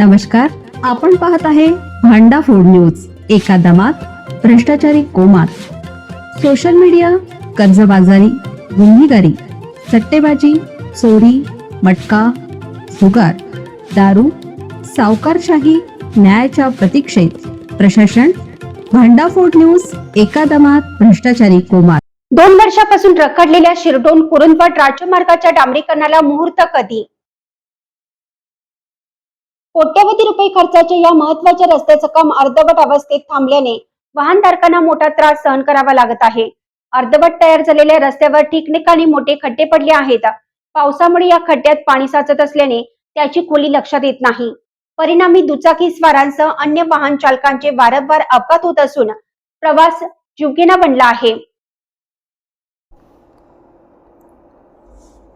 नमस्कार, आपण पाहत आहे भांडा फूड न्यूज. एका दमात भ्रष्टाचारी कोमात. सोशल मीडिया, कर्जबाजारी, गुन्हेगारी, सट्टेबाजी, चोरी, मटका, जुगार, दारू, सावकारशाही, न्यायाच्या प्रतीक्षेत प्रशासन. भांडा फूड न्यूज. एका दमात भ्रष्टाचारी कोमात. 2 वर्षापासून रखडलेल्या शिरडोन कुरुंदवाड राज्यमार्गाच्या डांबरीकरणाला मुहूर्त कधी? कोट्यवधी रुपये खर्चाचे या महत्त्वाच्या रस्त्याचं काम अर्धवट अवस्थेत थांबल्याने वाहनधारकांना मोठा त्रास सहन करावा लागत आहे. अर्धवट तयार झालेल्या रस्त्यावर ठिकठिकाणी मोठे खड्डे पडले आहेत. पावसामुळे या खड्ड्यात पाणी साचत असल्याने त्याची खोली लक्षात येत नाही. परिणामी दुचाकी स्वारांसह अन्य वाहन चालकांचे वारंवार अपघात होत असून प्रवास जीवघेणा बनला आहे.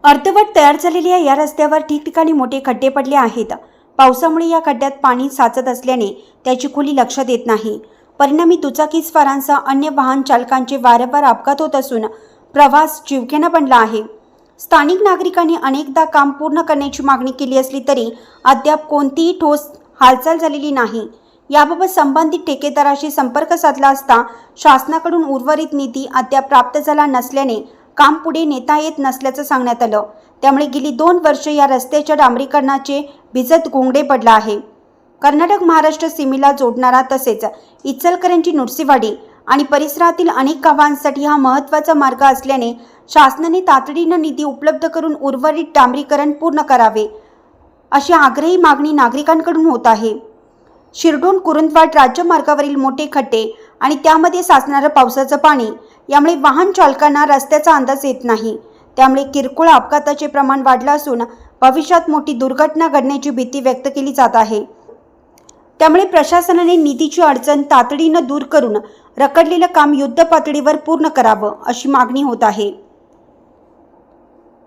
अर्धवट तयार झालेल्या या रस्त्यावर ठिकठिकाणी मोठे खड्डे पडले आहेत. पावसामुळे या खड्ड्यात पाणी साचत असल्याने त्याची खोली लक्षात येत नाही. परिणामी दुचाकीस्वारांसह अन्य वाहन चालकांचे वारंवार अपघात होत असून प्रवास जीवघेणा बनला आहे. स्थानिक नागरिकांनी अनेकदा काम पूर्ण करण्याची मागणी केली असली तरी अद्याप कोणतीही ठोस हालचाल झालेली नाही. याबाबत संबंधित ठेकेदाराशी संपर्क साधला असता शासनाकडून उर्वरित निधी अद्याप प्राप्त झाला नसल्याने काम पुढे नेता येत नसल्याचं सांगण्यात आलं. त्यामुळे गेली 2 वर्ष या रस्त्याच्या डांबरीकरणाचे भिजत घोंगडे पडला आहे. कर्नाटक महाराष्ट्र सीमेला जोडणारा तसेच इचलकरंजी, नृसिंहवाडी आणि परिसरातील अनेक गावांसाठी हा महत्त्वाचा मार्ग असल्याने शासनाने तातडीनं निधी उपलब्ध करून उर्वरित डांबरीकरण पूर्ण करावे अशी आग्रही मागणी नागरिकांकडून होत आहे. शिरडोन कुरुंदवाड राज्यमार्गावरील मोठे खड्डे आणि त्यामध्ये साचणारं पावसाचं पाणी यामुळे वाहन चालकांना रस्त्याचा अंदाज येत नाही. त्यामुळे किरकोळ अपघाताचे प्रमाण वाढलं असून भविष्यात मोठी दुर्घटना घडण्याची भीती व्यक्त केली जात आहे. त्यामुळे प्रशासनाने निधीची अडचण तातडीनं दूर करून रखडलेलं काम युद्ध पातळीवर पूर्ण करावं अशी मागणी होत आहे.